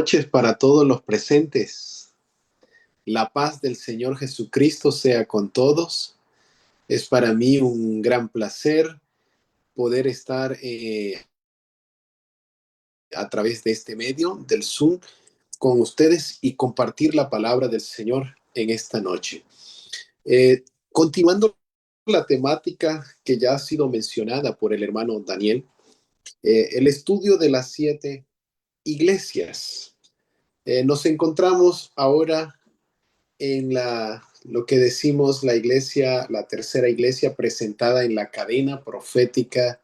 Noches para todos los presentes. La paz del Señor Jesucristo sea con todos. Es para mí un gran placer poder estar a través de este medio, del Zoom, con ustedes y compartir la palabra del Señor en esta noche. Continuando la temática que ya ha sido mencionada por el hermano Daniel, el estudio de las 7 iglesias. Nos encontramos ahora en lo que decimos la iglesia, la tercera iglesia presentada en la cadena profética,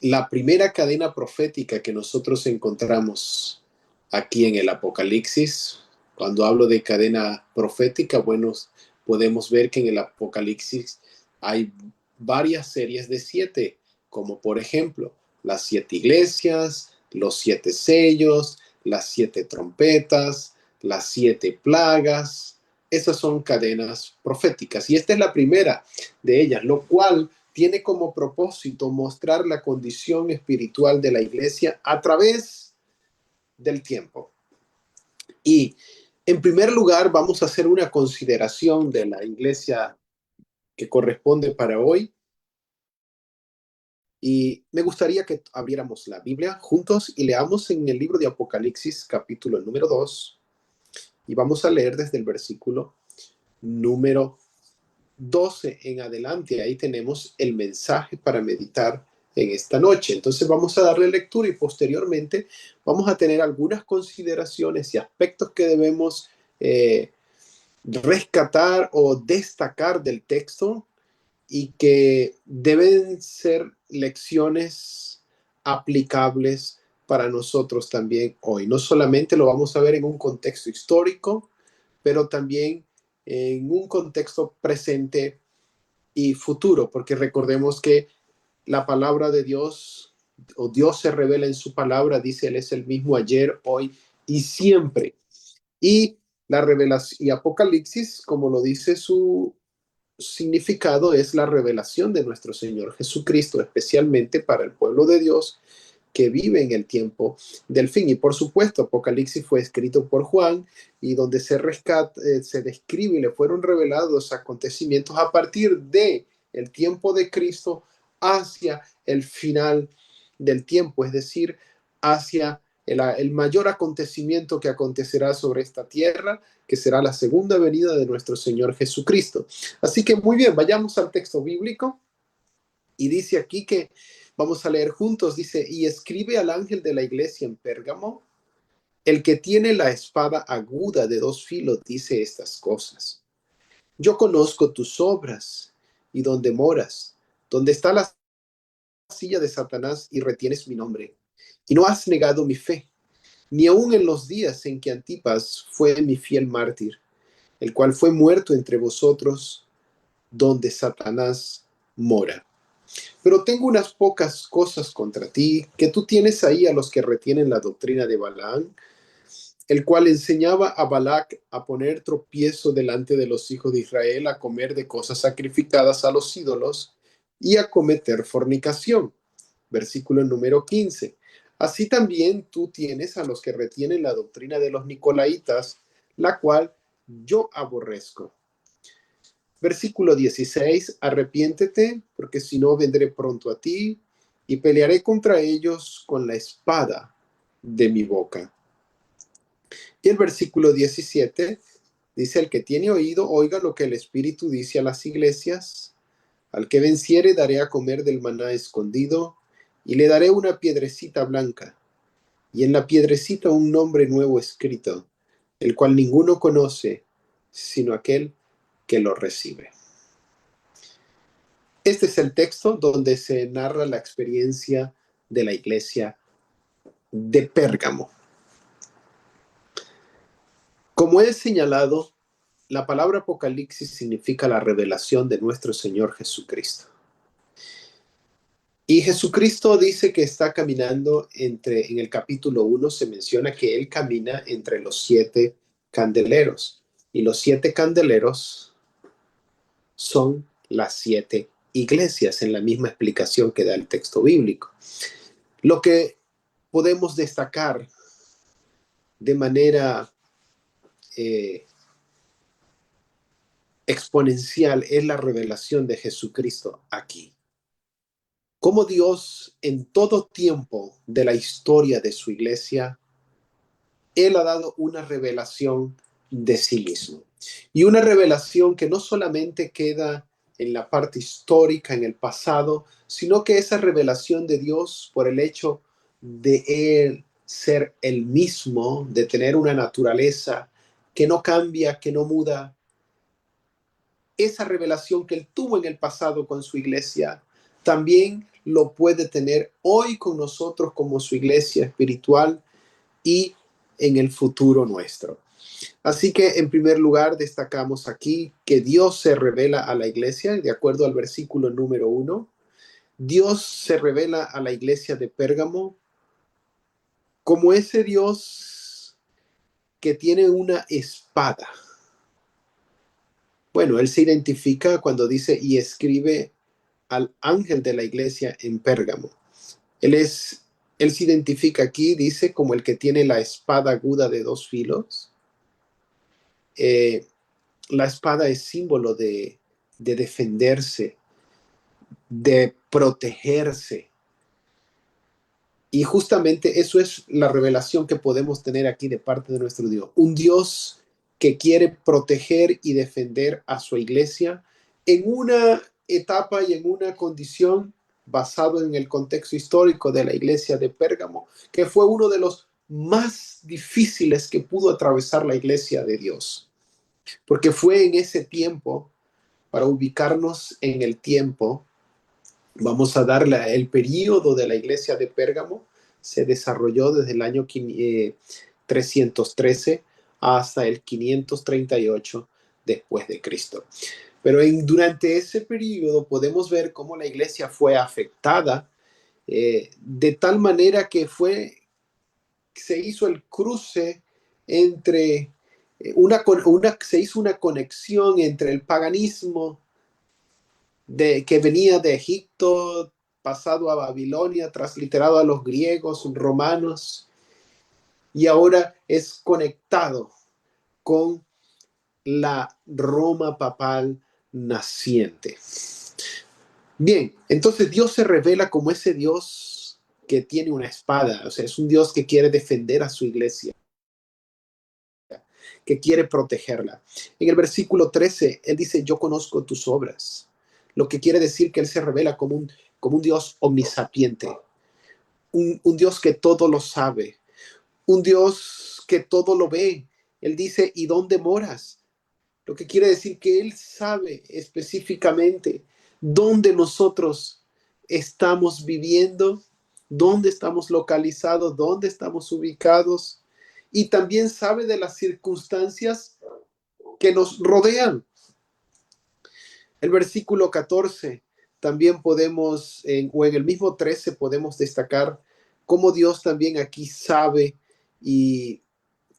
la primera cadena profética que nosotros encontramos aquí en el Apocalipsis. Cuando hablo de cadena profética, bueno, podemos ver que en el Apocalipsis hay varias series de 7, como por ejemplo las 7 iglesias, los 7 sellos, las 7 trompetas, las 7 plagas. Esas son cadenas proféticas y esta es la primera de ellas, lo cual tiene como propósito mostrar la condición espiritual de la iglesia a través del tiempo. Y en primer lugar vamos a hacer una consideración de la iglesia que corresponde para hoy. Y me gustaría que abriéramos la Biblia juntos y leamos en el libro de Apocalipsis, capítulo número 2, y vamos a leer desde el versículo número 12 en adelante. Ahí tenemos el mensaje para meditar en esta noche. Entonces vamos a darle lectura y posteriormente vamos a tener algunas consideraciones y aspectos que debemos rescatar o destacar del texto y que deben ser lecciones aplicables para nosotros también hoy. No solamente lo vamos a ver en un contexto histórico, pero también en un contexto presente y futuro, porque recordemos que la palabra de Dios, o Dios se revela en su palabra, dice, Él es el mismo ayer, hoy y siempre. Y la revelación, y Apocalipsis, como lo dice su significado, es la revelación de nuestro Señor Jesucristo, especialmente para el pueblo de Dios que vive en el tiempo del fin. Y por supuesto, Apocalipsis fue escrito por Juan y donde se rescata, se describe y le fueron revelados acontecimientos a partir de el tiempo de Cristo hacia el final del tiempo, es decir, hacia el mayor acontecimiento que acontecerá sobre esta tierra, que será la segunda venida de nuestro Señor Jesucristo. Así que muy bien, vayamos al texto bíblico y dice aquí que vamos a leer juntos, dice, y escribe al ángel de la iglesia en Pérgamo, el que tiene la espada aguda de 2 filos, dice estas cosas. Yo conozco tus obras y donde moras, donde está la silla de Satanás y retienes mi nombre. Y no has negado mi fe, ni aun en los días en que Antipas fue mi fiel mártir, el cual fue muerto entre vosotros, donde Satanás mora. Pero tengo unas pocas cosas contra ti, que tú tienes ahí a los que retienen la doctrina de Balaam, el cual enseñaba a Balac a poner tropiezo delante de los hijos de Israel, a comer de cosas sacrificadas a los ídolos y a cometer fornicación. Versículo número 15. Así también tú tienes a los que retienen la doctrina de los nicolaitas, la cual yo aborrezco. Versículo 16, arrepiéntete, porque si no vendré pronto a ti y pelearé contra ellos con la espada de mi boca. Y el versículo 17 dice, el que tiene oído, oiga lo que el Espíritu dice a las iglesias. Al que venciere daré a comer del maná escondido y le daré una piedrecita blanca y en la piedrecita un nombre nuevo escrito, el cual ninguno conoce sino aquel que lo recibe. Este es el texto donde se narra la experiencia de la iglesia de Pérgamo. Como he señalado, la palabra Apocalipsis significa la revelación de nuestro Señor Jesucristo. Y Jesucristo dice que está caminando en el capítulo 1 se menciona que Él camina entre los 7 candeleros. Y los 7 candeleros son las 7 iglesias en la misma explicación que da el texto bíblico. Lo que podemos destacar de manera exponencial es la revelación de Jesucristo aquí. Cómo Dios en todo tiempo de la historia de su iglesia, Él ha dado una revelación de sí mismo. Y una revelación que no solamente queda en la parte histórica, en el pasado, sino que esa revelación de Dios por el hecho de Él ser el mismo, de tener una naturaleza que no cambia, que no muda, esa revelación que Él tuvo en el pasado con su iglesia, también lo puede tener hoy con nosotros como su iglesia espiritual y en el futuro nuestro. Así que en primer lugar destacamos aquí que Dios se revela a la iglesia, de acuerdo al versículo número 1. Dios se revela a la iglesia de Pérgamo como ese Dios que tiene una espada. Bueno, Él se identifica cuando dice y escribe al ángel de la iglesia en Pérgamo. Él se identifica aquí, dice, como el que tiene la espada aguda de dos filos. La espada es símbolo de defenderse, de protegerse. Y justamente eso es la revelación que podemos tener aquí de parte de nuestro Dios. Un Dios que quiere proteger y defender a su iglesia en una etapa y en una condición basado en el contexto histórico de la iglesia de Pérgamo, que fue uno de los más difíciles que pudo atravesar la iglesia de Dios. Porque fue en ese tiempo, para ubicarnos en el tiempo, vamos a darle el periodo de la iglesia de Pérgamo, se desarrolló desde el año 313 hasta el 538 después de Cristo. Pero durante ese periodo podemos ver cómo la iglesia fue afectada de tal manera que se hizo el cruce entre se hizo una conexión entre el paganismo que venía de Egipto, pasado a Babilonia, transliterado a los griegos, romanos, y ahora es conectado con la Roma papal naciente. Bien, entonces Dios se revela como ese Dios que tiene una espada, o sea, es un Dios que quiere defender a su iglesia, que quiere protegerla. En el versículo 13, Él dice, yo conozco tus obras, lo que quiere decir que Él se revela como un Dios omnisapiente, un Dios que todo lo sabe, un Dios que todo lo ve. Él dice, ¿y dónde moras? Lo que quiere decir que Él sabe específicamente dónde nosotros estamos viviendo, dónde estamos localizados, dónde estamos ubicados, y también sabe de las circunstancias que nos rodean. El versículo 14 también podemos, o en el mismo 13 podemos destacar cómo Dios también aquí sabe y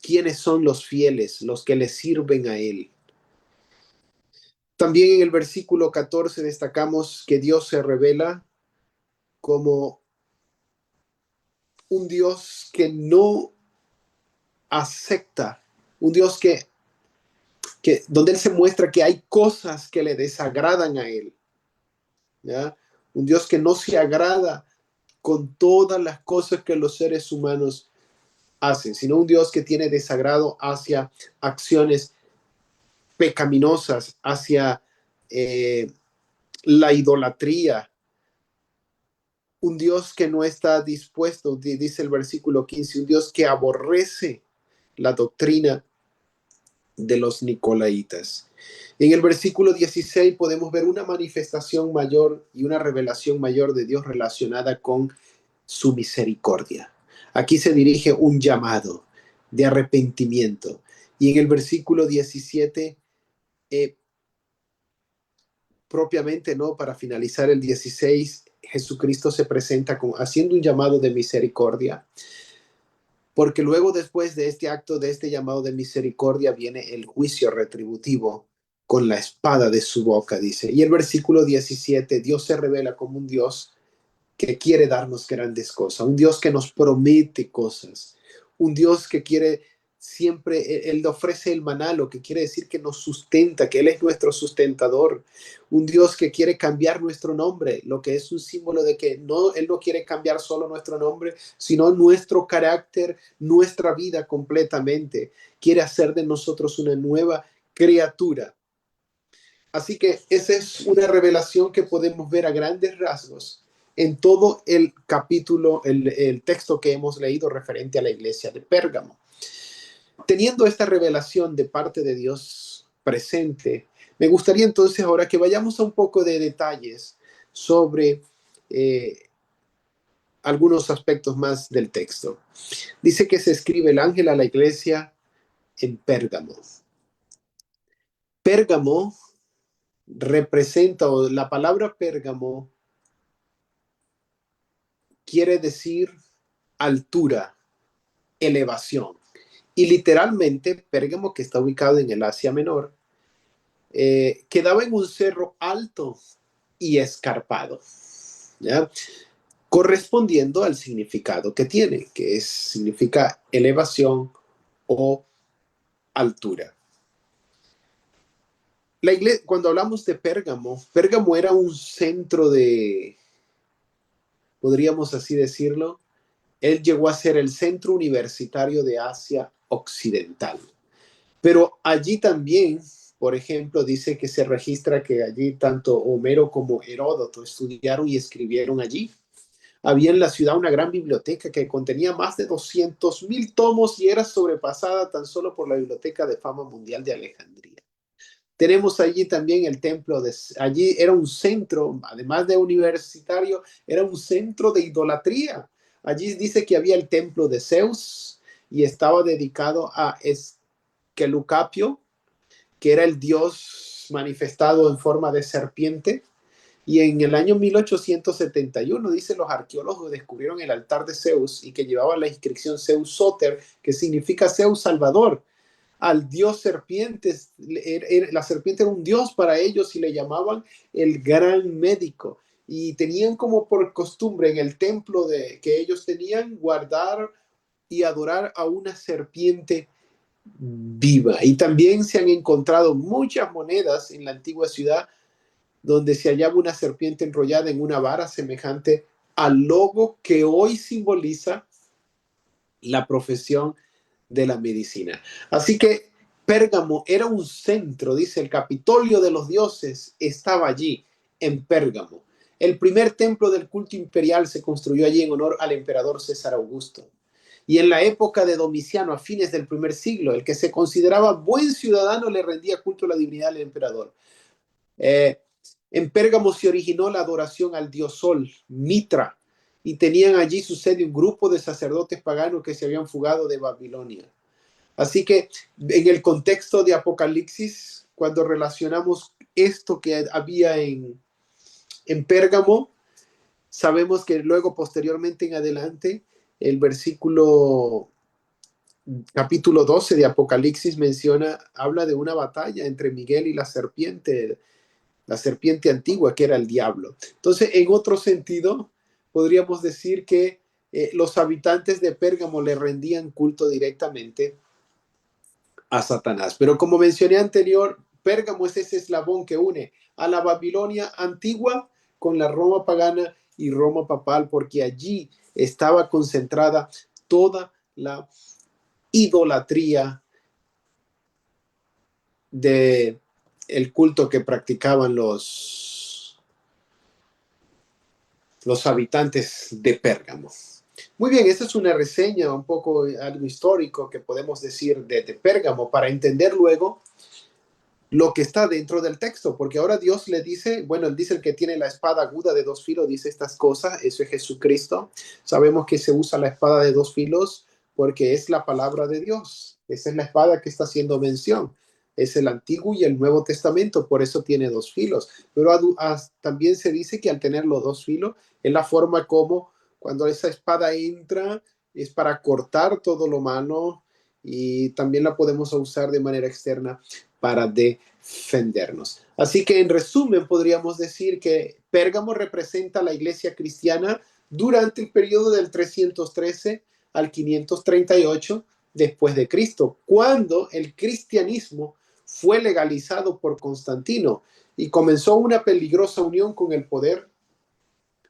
quiénes son los fieles, los que le sirven a Él. También en el versículo 14 destacamos que Dios se revela como un Dios que no acepta, un Dios donde Él se muestra que hay cosas que le desagradan a Él, ¿ya? Un Dios que no se agrada con todas las cosas que los seres humanos hacen, sino un Dios que tiene desagrado hacia acciones pecaminosas, hacia la idolatría. Un Dios que no está dispuesto, dice el versículo 15, un Dios que aborrece la doctrina de los nicolaitas. En el versículo 16 podemos ver una manifestación mayor y una revelación mayor de Dios relacionada con su misericordia. Aquí se dirige un llamado de arrepentimiento. Y en el versículo 17, propiamente, ¿no? Para finalizar el 16, Jesucristo se presenta haciendo un llamado de misericordia. Porque luego, después de este acto, de este llamado de misericordia, viene el juicio retributivo con la espada de su boca, dice. Y el versículo 17, Dios se revela como un Dios que quiere darnos grandes cosas, un Dios que nos promete cosas, un Dios que quiere siempre Él ofrece el maná, lo que quiere decir que nos sustenta, que Él es nuestro sustentador. Un Dios que quiere cambiar nuestro nombre, lo que es un símbolo de que no, Él no quiere cambiar solo nuestro nombre, sino nuestro carácter, nuestra vida completamente. Quiere hacer de nosotros una nueva criatura. Así que esa es una revelación que podemos ver a grandes rasgos en todo el capítulo, el texto que hemos leído referente a la iglesia de Pérgamo. Teniendo esta revelación de parte de Dios presente, me gustaría entonces ahora que vayamos a un poco de detalles sobre algunos aspectos más del texto. Dice que se escribe el ángel a la iglesia en Pérgamo. Pérgamo representa, o la palabra Pérgamo quiere decir altura, elevación. Y literalmente, Pérgamo, que está ubicado en el Asia Menor, quedaba en un cerro alto y escarpado, ¿ya? Correspondiendo al significado que tiene, que significa elevación o altura. La iglesia, cuando hablamos de Pérgamo, Pérgamo era un centro de, podríamos así decirlo, él llegó a ser el centro universitario de Asia Occidental. Pero allí también, por ejemplo, dice que se registra que allí tanto Homero como Heródoto estudiaron y escribieron allí. Había en la ciudad una gran biblioteca que contenía más de 200,000 tomos y era sobrepasada tan solo por la Biblioteca de Fama Mundial de Alejandría. Tenemos allí también el templo allí era un centro, además de universitario, era un centro de idolatría. Allí dice que había el templo de Zeus y estaba dedicado a Esquelucapio, que era el dios manifestado en forma de serpiente. Y en el año 1871, dice, los arqueólogos descubrieron el altar de Zeus y que llevaba la inscripción Zeus Soter, que significa Zeus Salvador. Al dios serpiente, la serpiente era un dios para ellos y le llamaban el gran médico. Y tenían como por costumbre en el templo que ellos tenían guardar y adorar a una serpiente viva. Y también se han encontrado muchas monedas en la antigua ciudad donde se hallaba una serpiente enrollada en una vara semejante al logo que hoy simboliza la profesión de la medicina. Así que Pérgamo era un centro, dice, el Capitolio de los dioses estaba allí, en Pérgamo. El primer templo del culto imperial se construyó allí en honor al emperador César Augusto. Y en la época de Domiciano, a fines del primer siglo, el que se consideraba buen ciudadano le rendía culto a la divinidad del emperador. En Pérgamo se originó la adoración al dios Sol, Mitra, y tenían allí su sede un grupo de sacerdotes paganos que se habían fugado de Babilonia. Así que en el contexto de Apocalipsis, cuando relacionamos esto que había en Pérgamo, sabemos que luego, posteriormente en adelante, el capítulo 12 de Apocalipsis habla de una batalla entre Miguel y la serpiente antigua, que era el diablo. Entonces, en otro sentido, podríamos decir que los habitantes de Pérgamo le rendían culto directamente a Satanás. Pero como mencioné anterior, Pérgamo es ese eslabón que une a la Babilonia antigua con la Roma pagana y Roma papal, porque allí estaba concentrada toda la idolatría de el culto que practicaban los habitantes de Pérgamo. Muy bien, esta es una reseña, un poco algo histórico que podemos decir de Pérgamo para entender luego lo que está dentro del texto, porque ahora Dios le dice, bueno, él dice el que tiene la espada aguda de dos filos, dice estas cosas, eso es Jesucristo. Sabemos que se usa la espada de dos filos porque es la palabra de Dios. Esa es la espada que está haciendo mención. Es el Antiguo y el Nuevo Testamento, por eso tiene dos filos. Pero también se dice que al tener los dos filos, es la forma como cuando esa espada entra, es para cortar todo lo malo y también la podemos usar de manera externa para defendernos. Así que en resumen podríamos decir que Pérgamo representa a la iglesia cristiana durante el periodo del 313 al 538 después de Cristo, cuando el cristianismo fue legalizado por Constantino y comenzó una peligrosa unión con el poder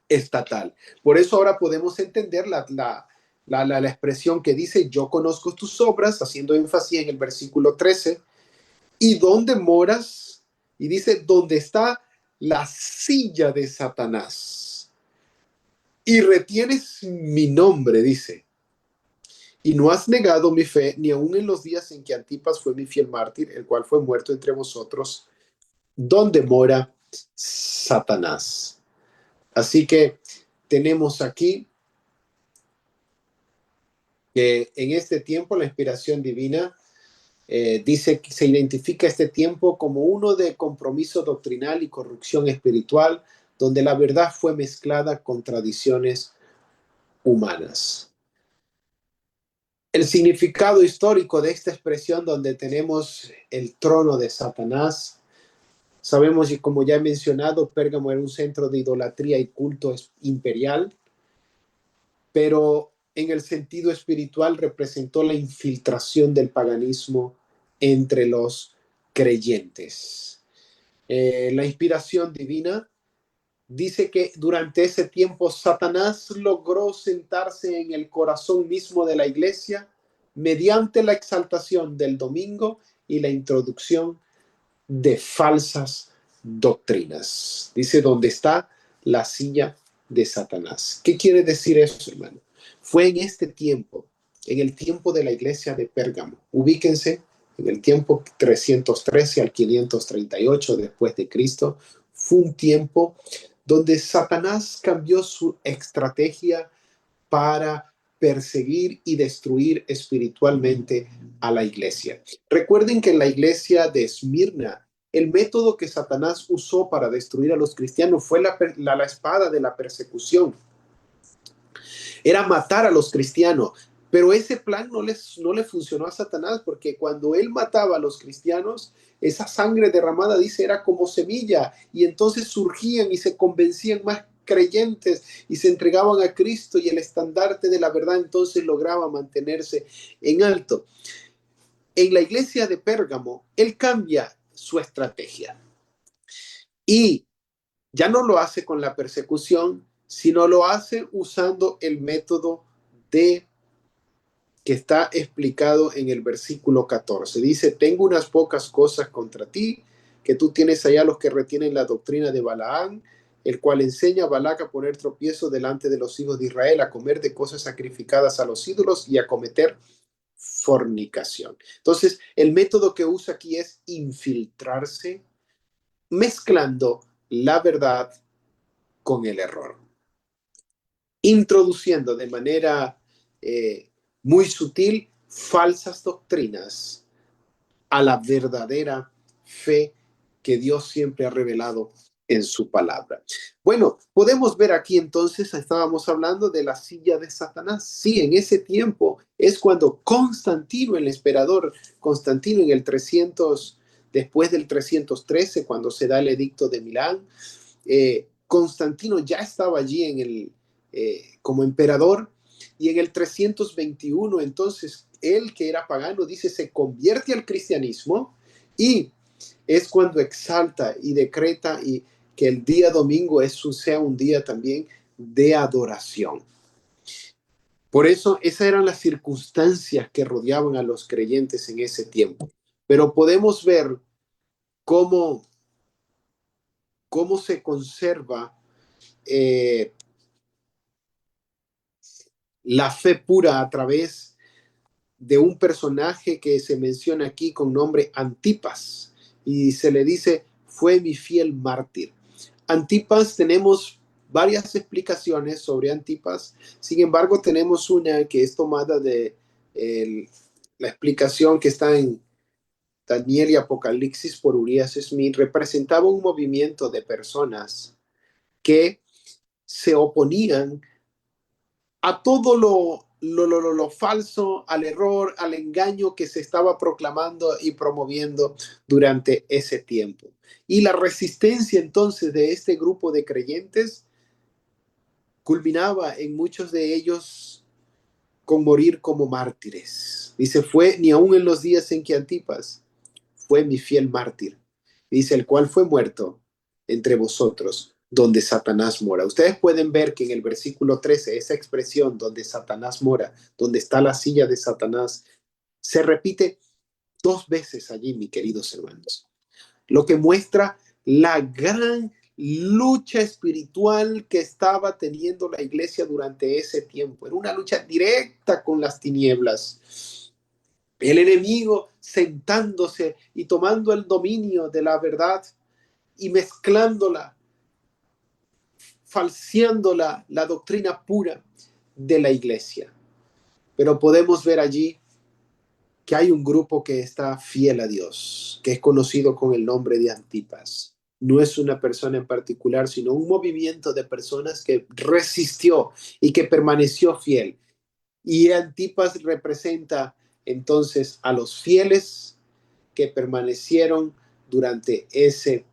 estatal. Por eso ahora podemos entender la expresión que dice, yo conozco tus obras, haciendo énfasis en el versículo 13, y dónde moras, y dice, dónde está la silla de Satanás. Y retienes mi nombre, dice, y no has negado mi fe, ni aun en los días en que Antipas fue mi fiel mártir, el cual fue muerto entre vosotros, donde mora Satanás. Así que tenemos aquí que en este tiempo la inspiración divina dice que se identifica este tiempo como uno de compromiso doctrinal y corrupción espiritual, donde la verdad fue mezclada con tradiciones humanas. El significado histórico de esta expresión donde tenemos el trono de Satanás, sabemos y como ya he mencionado, Pérgamo era un centro de idolatría y culto imperial, pero en el sentido espiritual representó la infiltración del paganismo entre los creyentes. La inspiración divina dice que durante ese tiempo Satanás logró sentarse en el corazón mismo de la iglesia mediante la exaltación del domingo y la introducción de falsas doctrinas. Dice, ¿dónde está la silla de Satanás? ¿Qué quiere decir eso, hermano? Fue en este tiempo, en el tiempo de la iglesia de Pérgamo. Ubíquense en el tiempo 313 al 538 después de Cristo. Fue un tiempo donde Satanás cambió su estrategia para perseguir y destruir espiritualmente a la iglesia. Recuerden que en la iglesia de Esmirna, el método que Satanás usó para destruir a los cristianos fue la espada de la persecución. Era matar a los cristianos. Pero ese plan no le funcionó a Satanás, porque cuando él mataba a los cristianos, esa sangre derramada, dice, era como semilla, y entonces surgían y se convencían más creyentes y se entregaban a Cristo, y el estandarte de la verdad entonces lograba mantenerse en alto. En la iglesia de Pérgamo, él cambia su estrategia y ya no lo hace con la persecución, sino lo hace usando el método de que está explicado en el versículo 14. Dice, tengo unas pocas cosas contra ti, que tú tienes allá los que retienen la doctrina de Balaán, el cual enseña a Balac a poner tropiezo delante de los hijos de Israel, a comer de cosas sacrificadas a los ídolos y a cometer fornicación. Entonces, el método que usa aquí es infiltrarse, mezclando la verdad con el error, introduciendo de manera muy sutil falsas doctrinas a la verdadera fe que Dios siempre ha revelado en su palabra. Bueno, podemos ver aquí entonces, estábamos hablando de la silla de Satanás. Sí, en ese tiempo es cuando Constantino, el emperador Constantino, en el 300, después del 313, cuando se da el edicto de Milán, Constantino ya estaba allí como emperador, y en el 321 entonces él, que era pagano, dice, se convierte al cristianismo, y es cuando exalta y decreta que el día domingo sea un día también de adoración. Por eso esas eran las circunstancias que rodeaban a los creyentes en ese tiempo. Pero podemos ver cómo, cómo se conserva eh, la fe pura a través de un personaje que se menciona aquí con nombre Antipas, y se le dice, fue mi fiel mártir. Antipas, tenemos varias explicaciones sobre Antipas. Sin embargo, tenemos una que es tomada de la explicación que está en Daniel y Apocalipsis por Urias Smith. Representaba un movimiento de personas que se oponían a todo lo falso, al error, al engaño que se estaba proclamando y promoviendo durante ese tiempo. Y la resistencia entonces de este grupo de creyentes culminaba en muchos de ellos con morir como mártires. Dice, fue ni aun en los días en que Antipas fue mi fiel mártir. Dice, el cual fue muerto entre vosotros, donde Satanás mora. Ustedes pueden ver que en el versículo 13, esa expresión donde Satanás mora, donde está la silla de Satanás, se repite 2 veces allí, mis queridos hermanos. Lo que muestra la gran lucha espiritual que estaba teniendo la iglesia durante ese tiempo. Era una lucha directa con las tinieblas. El enemigo sentándose y tomando el dominio de la verdad y mezclándola, falseándola, la doctrina pura de la iglesia. Pero podemos ver allí que hay un grupo que está fiel a Dios, que es conocido con el nombre de Antipas. No es una persona en particular, sino un movimiento de personas que resistió y que permaneció fiel. Y Antipas representa entonces a los fieles que permanecieron durante ese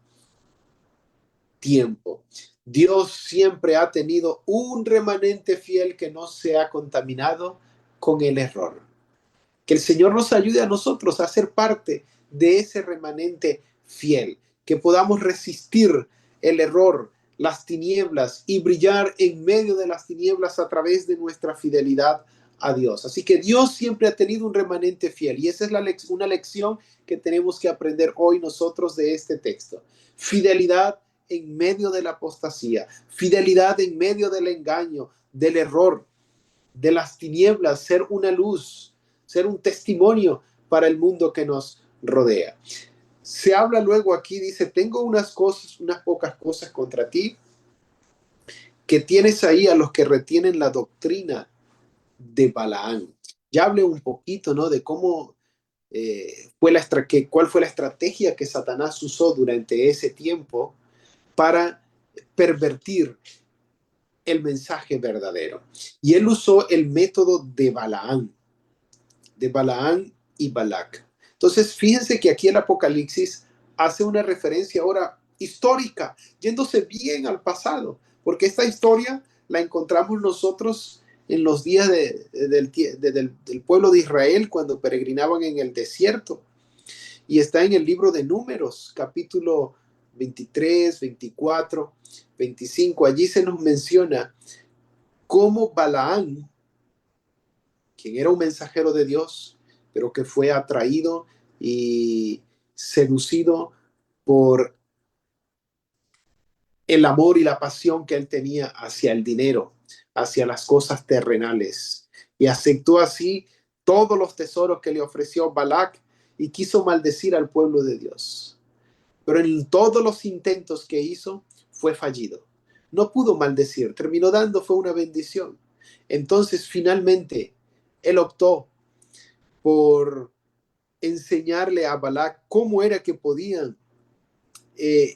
tiempo. Dios siempre ha tenido un remanente fiel que no se ha contaminado con el error. Que el Señor nos ayude a nosotros a ser parte de ese remanente fiel, que podamos resistir el error, las tinieblas y brillar en medio de las tinieblas a través de nuestra fidelidad a Dios. Así que Dios siempre ha tenido un remanente fiel y esa es una lección que tenemos que aprender hoy nosotros de este texto. Fidelidad en medio de la apostasía, fidelidad en medio del engaño, del error, de las tinieblas, ser una luz, ser un testimonio para el mundo que nos rodea. Se habla luego aquí, dice, tengo unas pocas cosas contra ti, que tienes ahí a los que retienen la doctrina de Balaán. Ya hablé un poquito, ¿no? De cómo cuál fue la estrategia que Satanás usó durante ese tiempo para pervertir el mensaje verdadero. Y él usó el método de Balaán y Balac. Entonces, fíjense que aquí el Apocalipsis hace una referencia ahora histórica, yéndose bien al pasado, porque esta historia la encontramos nosotros en los días del pueblo de Israel cuando peregrinaban en el desierto. Y está en el libro de Números, capítulo 23, 24, 25. Allí se nos menciona cómo Balaán, quien era un mensajero de Dios, pero que fue atraído y seducido por el amor y la pasión que él tenía hacia el dinero, hacia las cosas terrenales. Y aceptó así todos los tesoros que le ofreció Balac y quiso maldecir al pueblo de Dios. Pero en todos los intentos que hizo fue fallido. No pudo maldecir, terminó dando fue una bendición. Entonces finalmente él optó por enseñarle a Balac cómo era que podían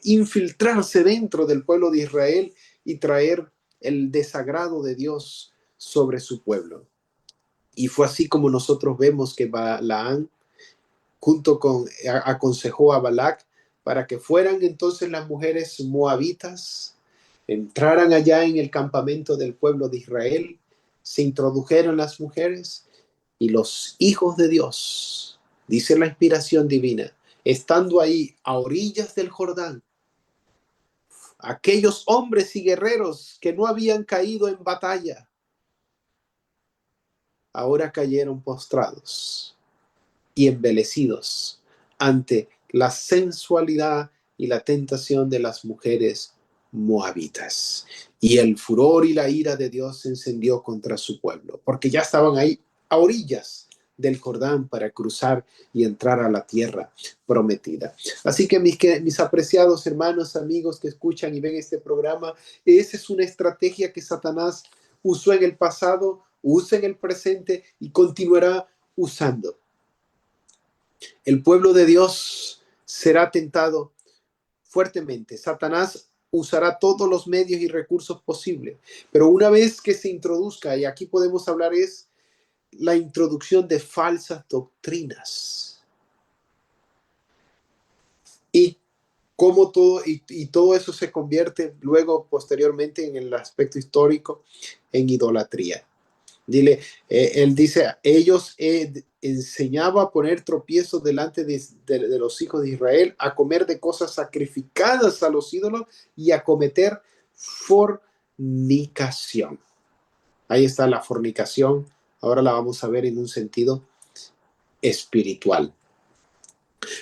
infiltrarse dentro del pueblo de Israel y traer el desagrado de Dios sobre su pueblo. Y fue así como nosotros vemos que Balaam aconsejó a Balac para que fueran entonces las mujeres moabitas, entraran allá en el campamento del pueblo de Israel, se introdujeron las mujeres y los hijos de Dios, dice la inspiración divina, estando ahí a orillas del Jordán, aquellos hombres y guerreros que no habían caído en batalla, ahora cayeron postrados y embelecidos ante la sensualidad y la tentación de las mujeres moabitas. Y el furor y la ira de Dios se encendió contra su pueblo, porque ya estaban ahí a orillas del Jordán para cruzar y entrar a la tierra prometida. Así que mis apreciados hermanos, amigos que escuchan y ven este programa, esa es una estrategia que Satanás usó en el pasado, usa en el presente y continuará usando. El pueblo de Dios será tentado fuertemente. Satanás usará todos los medios y recursos posibles, pero una vez que se introduzca, y aquí podemos hablar es la introducción de falsas doctrinas y cómo todo eso se convierte luego posteriormente en el aspecto histórico en idolatría. Dile, él dice, ellos enseñaba a poner tropiezos delante de los hijos de Israel, a comer de cosas sacrificadas a los ídolos y a cometer fornicación. Ahí está la fornicación. Ahora la vamos a ver en un sentido espiritual.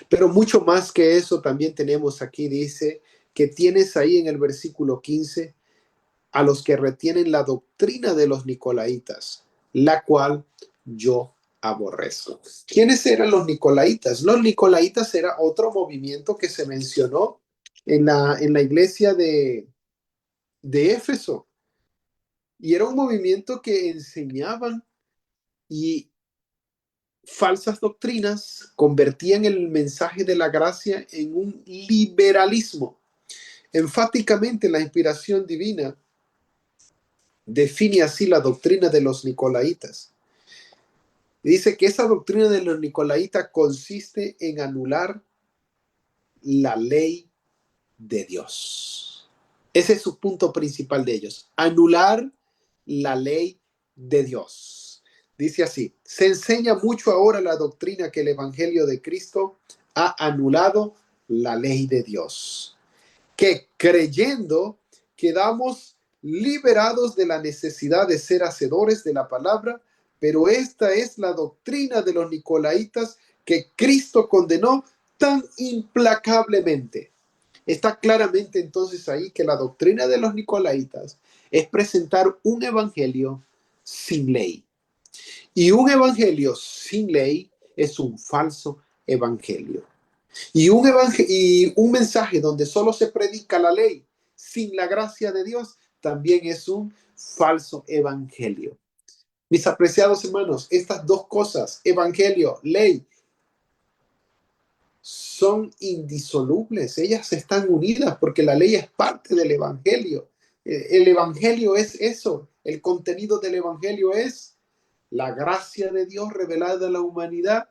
Pero mucho más que eso también tenemos aquí, dice, que tienes ahí en el versículo 15 a los que retienen la doctrina de los nicolaitas, la cual yo aborrezco. ¿Quiénes eran los nicolaitas? Los nicolaitas era otro movimiento que se mencionó en la iglesia de Éfeso. Y era un movimiento que enseñaban y falsas doctrinas, convertían el mensaje de la gracia en un liberalismo. Enfáticamente la inspiración divina define así la doctrina de los nicolaitas. Dice que esa doctrina de los nicolaitas consiste en anular la ley de Dios. Ese es su punto principal de ellos, anular la ley de Dios. Dice así, se enseña mucho ahora la doctrina que el Evangelio de Cristo ha anulado la ley de Dios, que creyendo quedamos liberados de la necesidad de ser hacedores de la palabra, pero esta es la doctrina de los nicolaitas que Cristo condenó tan implacablemente. Está claramente entonces ahí que la doctrina de los nicolaitas es presentar un evangelio sin ley. Y un evangelio sin ley es un falso evangelio. Y un mensaje donde solo se predica la ley sin la gracia de Dios también es un falso evangelio. Mis apreciados hermanos, estas dos cosas, evangelio, ley, son indisolubles. Ellas están unidas porque la ley es parte del evangelio. El evangelio es eso. El contenido del evangelio es la gracia de Dios revelada a la humanidad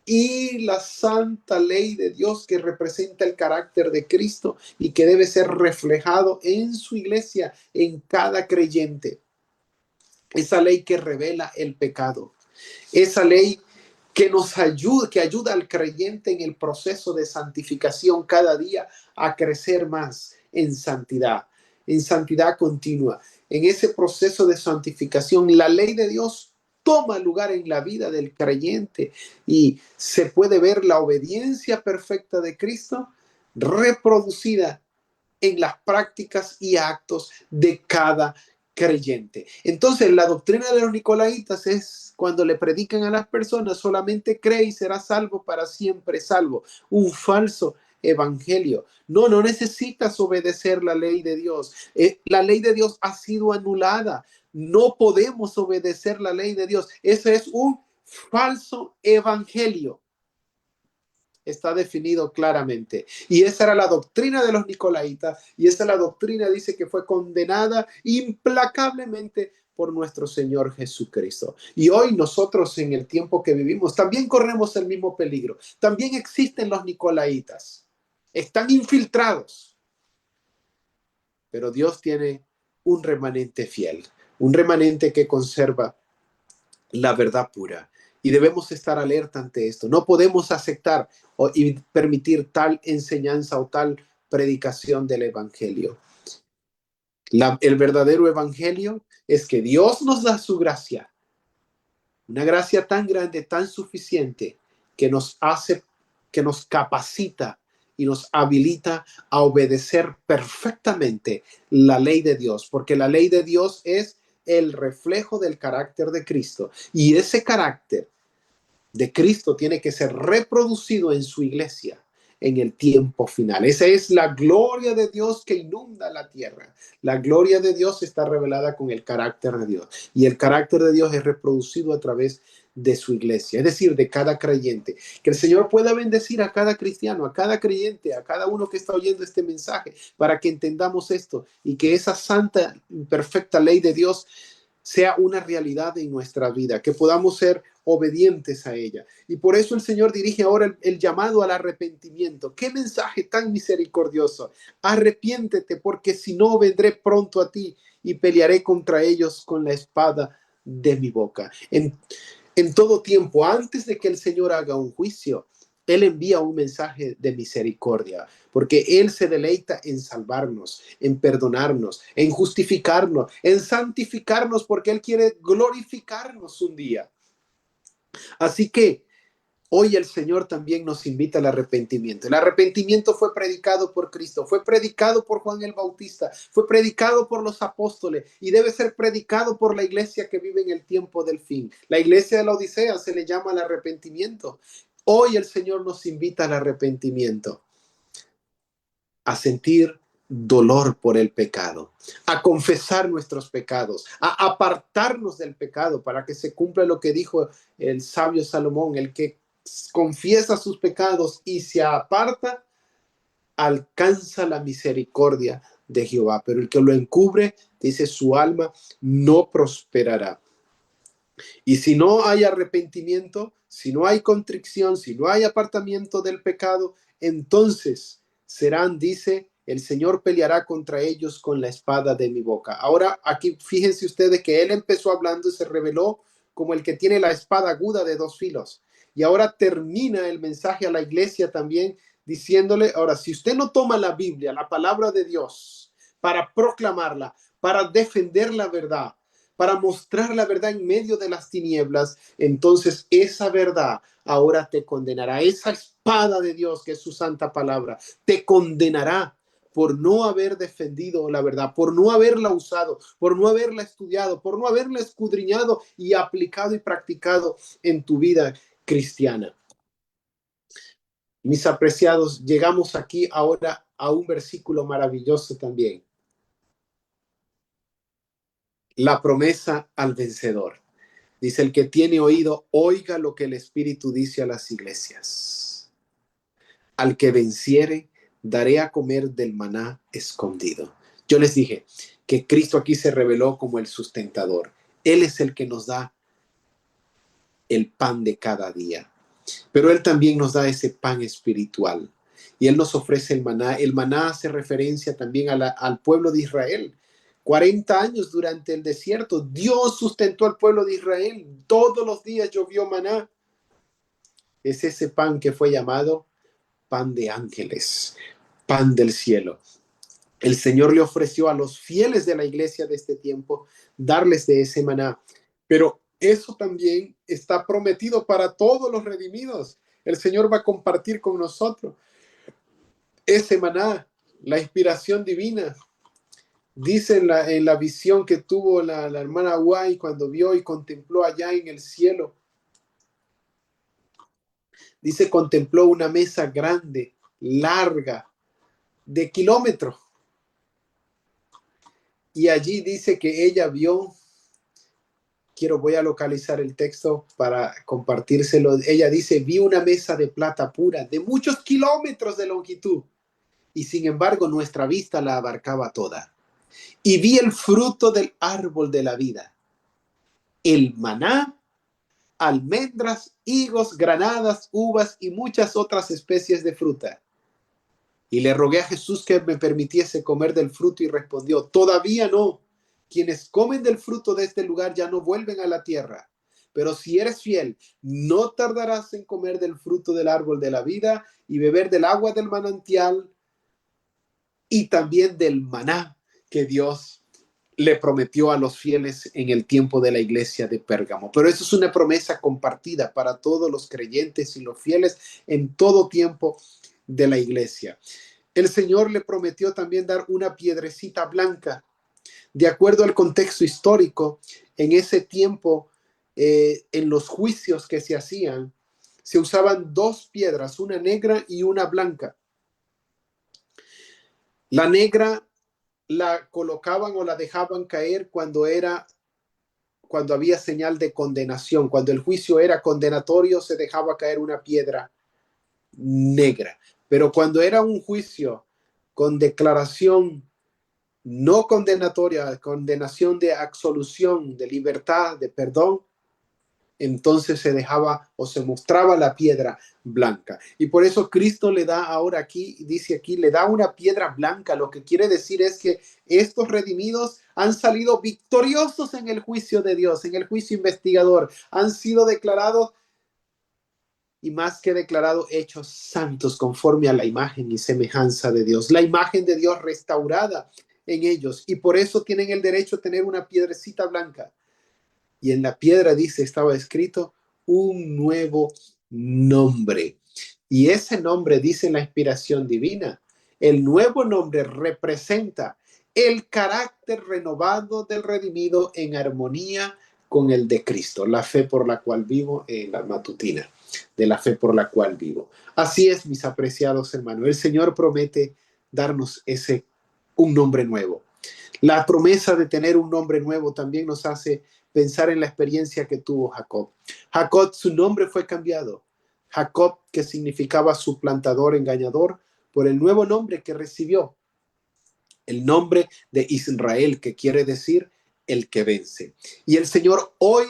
y la santa ley de Dios que representa el carácter de Cristo y que debe ser reflejado en su iglesia, en cada creyente. Esa ley que revela el pecado, esa ley que nos ayuda, que ayuda al creyente en el proceso de santificación cada día a crecer más en santidad continua. En ese proceso de santificación, la ley de Dios toma lugar en la vida del creyente y se puede ver la obediencia perfecta de Cristo reproducida en las prácticas y actos de cada creyente. Entonces, la doctrina de los nicolaitas es cuando le predican a las personas, solamente cree y será salvo para siempre salvo. Un falso evangelio. No, no necesitas obedecer la ley de Dios. La ley de Dios ha sido anulada. No podemos obedecer la ley de Dios. Ese es un falso evangelio. Está definido claramente. Y esa era la doctrina de los nicolaitas, y esa es la doctrina, dice, que fue condenada implacablemente por nuestro Señor Jesucristo. Y hoy nosotros en el tiempo que vivimos también corremos el mismo peligro. También existen los nicolaitas. Están infiltrados. Pero Dios tiene un remanente fiel, un remanente que conserva la verdad pura. Y debemos estar alerta ante esto. No podemos aceptar y permitir tal enseñanza o tal predicación del evangelio. El verdadero evangelio es que Dios nos da su gracia, una gracia tan grande, tan suficiente, que nos hace, que nos capacita y nos habilita a obedecer perfectamente la ley de Dios, porque la ley de Dios es el reflejo del carácter de Cristo, y ese carácter de Cristo tiene que ser reproducido en su iglesia en el tiempo final. Esa es la gloria de Dios que inunda la tierra. La gloria de Dios está revelada con el carácter de Dios, y el carácter de Dios es reproducido a través de su iglesia, es decir, de cada creyente. Que el Señor pueda bendecir a cada cristiano, a cada creyente, a cada uno que está oyendo este mensaje, para que entendamos esto y que esa santa, perfecta ley de Dios sea una realidad en nuestra vida, que podamos ser obedientes a ella. Y por eso el Señor dirige ahora el llamado al arrepentimiento. ¡Qué mensaje tan misericordioso! Arrepiéntete, porque si no vendré pronto a ti y pelearé contra ellos con la espada de mi boca. En todo tiempo, antes de que el Señor haga un juicio, Él envía un mensaje de misericordia, porque Él se deleita en salvarnos, en perdonarnos, en justificarnos, en santificarnos, porque Él quiere glorificarnos un día. Así que hoy el Señor también nos invita al arrepentimiento. El arrepentimiento fue predicado por Cristo, fue predicado por Juan el Bautista, fue predicado por los apóstoles y debe ser predicado por la iglesia que vive en el tiempo del fin. La iglesia de la Odisea se le llama al arrepentimiento. Hoy el Señor nos invita al arrepentimiento, a sentir dolor por el pecado, a confesar nuestros pecados, a apartarnos del pecado para que se cumpla lo que dijo el sabio Salomón: el que confiesa sus pecados y se aparta, alcanza la misericordia de Jehová, pero el que lo encubre, dice, su alma no prosperará. Y si no hay arrepentimiento, si no hay contrición, si no hay apartamiento del pecado, entonces serán, dice, el Señor peleará contra ellos con la espada de mi boca. Ahora aquí fíjense ustedes que Él empezó hablando y se reveló como el que tiene la espada aguda de dos filos. Y ahora termina el mensaje a la iglesia también diciéndole: ahora, si usted no toma la Biblia, la palabra de Dios, para proclamarla, para defender la verdad, para mostrar la verdad en medio de las tinieblas, entonces esa verdad ahora te condenará. Esa espada de Dios, que es su santa palabra, te condenará por no haber defendido la verdad, por no haberla usado, por no haberla estudiado, por no haberla escudriñado y aplicado y practicado en tu vida cristiana. Mis apreciados, llegamos aquí ahora a un versículo maravilloso también. La promesa al vencedor. Dice: el que tiene oído, oiga lo que el Espíritu dice a las iglesias. Al que venciere, daré a comer del maná escondido. Yo les dije que Cristo aquí se reveló como el sustentador. Él es el que nos da el pan de cada día. Pero Él también nos da ese pan espiritual. Y Él nos ofrece el maná. El maná hace referencia también al pueblo de Israel. 40 años durante el desierto, Dios sustentó al pueblo de Israel. Todos los días llovió maná. Es ese pan que fue llamado pan de ángeles, pan del cielo. El Señor le ofreció a los fieles de la iglesia de este tiempo darles de ese maná. Pero eso también está prometido para todos los redimidos. El Señor va a compartir con nosotros ese maná, la inspiración divina. Dice en la visión que tuvo la hermana Guay cuando vio y contempló allá en el cielo. Dice, contempló una mesa grande, larga, de kilómetros. Y allí dice que ella vio, voy a localizar el texto para compartírselo. Ella dice: vi una mesa de plata pura, de muchos kilómetros de longitud, y sin embargo nuestra vista la abarcaba toda. Y vi el fruto del árbol de la vida, el maná, almendras, higos, granadas, uvas y muchas otras especies de fruta. Y le rogué a Jesús que me permitiese comer del fruto, y respondió: todavía no. Quienes comen del fruto de este lugar ya no vuelven a la tierra. Pero si eres fiel, no tardarás en comer del fruto del árbol de la vida y beber del agua del manantial y también del maná que Dios le prometió a los fieles en el tiempo de la iglesia de Pérgamo. Pero eso es una promesa compartida para todos los creyentes y los fieles en todo tiempo de la iglesia. El Señor le prometió también dar una piedrecita blanca. De acuerdo al contexto histórico, en ese tiempo, en los juicios que se hacían, se usaban dos piedras, una negra y una blanca. La negra la colocaban o la dejaban caer cuando había señal de condenación. Cuando el juicio era condenatorio, se dejaba caer una piedra negra. Pero cuando era un juicio con declaración no condenatoria, condenación de absolución, de libertad, de perdón, entonces se dejaba o se mostraba la piedra blanca. Y por eso Cristo le da ahora aquí, dice aquí, le da una piedra blanca. Lo que quiere decir es que estos redimidos han salido victoriosos en el juicio de Dios, en el juicio investigador. Han sido declarados, y más que declarados, hechos santos conforme a la imagen y semejanza de Dios. La imagen de Dios restaurada en ellos. Y por eso tienen el derecho a tener una piedrecita blanca. Y en la piedra, dice, estaba escrito un nuevo nombre. Y ese nombre, dice la inspiración divina, el nuevo nombre representa el carácter renovado del redimido en armonía con el de Cristo, la fe por la cual vivo, en la matutina, de la fe por la cual vivo. Así es, mis apreciados hermanos, el Señor promete darnos un nombre nuevo. La promesa de tener un nombre nuevo también nos hace pensar en la experiencia que tuvo Jacob. Jacob, su nombre fue cambiado. Jacob, que significaba suplantador, engañador, por el nuevo nombre que recibió, el nombre de Israel, que quiere decir el que vence. Y el Señor hoy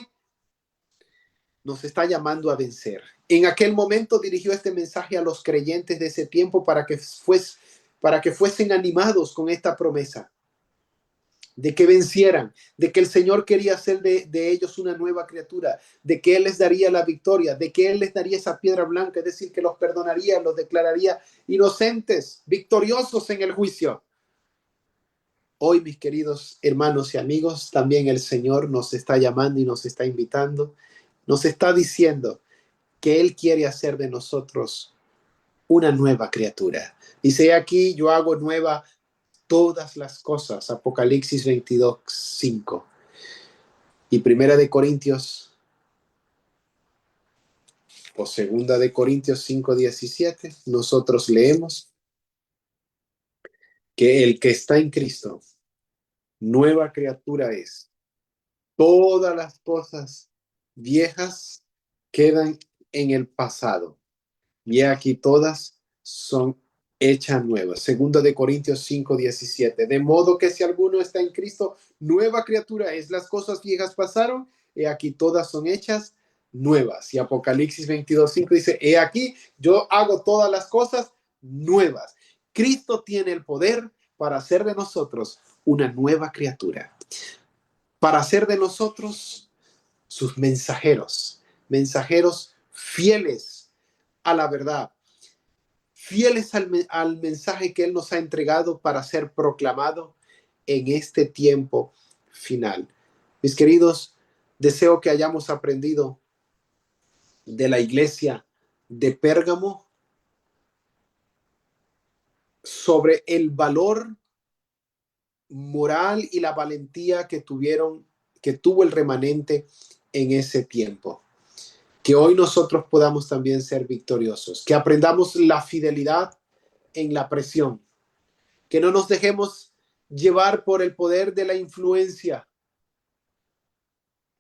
nos está llamando a vencer. En aquel momento dirigió este mensaje a los creyentes de ese tiempo para que fuesen animados con esta promesa de que vencieran, de que el Señor quería hacer de ellos una nueva criatura, de que Él les daría la victoria, de que Él les daría esa piedra blanca, es decir, que los perdonaría, los declararía inocentes, victoriosos en el juicio. Hoy, mis queridos hermanos y amigos, también el Señor nos está llamando y nos está invitando, nos está diciendo que Él quiere hacer de nosotros una nueva criatura. Dice aquí, yo hago nueva todas las cosas. Apocalipsis 22:5. Y Primera de Corintios o Segunda de Corintios 5:17, nosotros leemos que el que está en Cristo, nueva criatura es. Todas las cosas viejas quedan en el pasado. Y aquí todas son hechas nuevas. Segunda de Corintios 5:17. De modo que si alguno está en Cristo, nueva criatura es. Las cosas viejas pasaron, y aquí todas son hechas nuevas. Y Apocalipsis 22:5 dice, he aquí, yo hago todas las cosas nuevas. Cristo tiene el poder para hacer de nosotros una nueva criatura, para hacer de nosotros sus mensajeros, mensajeros fieles a la verdad, fieles al mensaje que Él nos ha entregado para ser proclamado en este tiempo final. Mis queridos, deseo que hayamos aprendido de la iglesia de Pérgamo sobre el valor moral y la valentía que tuvo el remanente en ese tiempo. Que hoy nosotros podamos también ser victoriosos, que aprendamos la fidelidad en la presión, que no nos dejemos llevar por el poder de la influencia.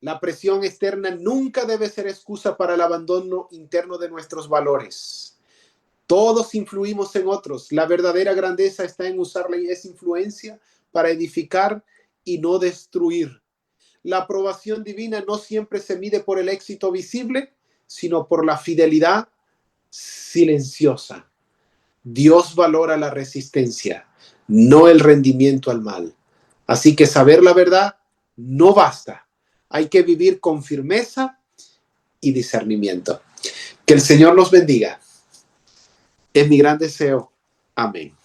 La presión externa nunca debe ser excusa para el abandono interno de nuestros valores. Todos influimos en otros. La verdadera grandeza está en usar esa influencia para edificar y no destruir. La aprobación divina no siempre se mide por el éxito visible, sino por la fidelidad silenciosa. Dios valora la resistencia, no el rendimiento al mal. Así que saber la verdad no basta. Hay que vivir con firmeza y discernimiento. Que el Señor los bendiga. Es mi gran deseo. Amén.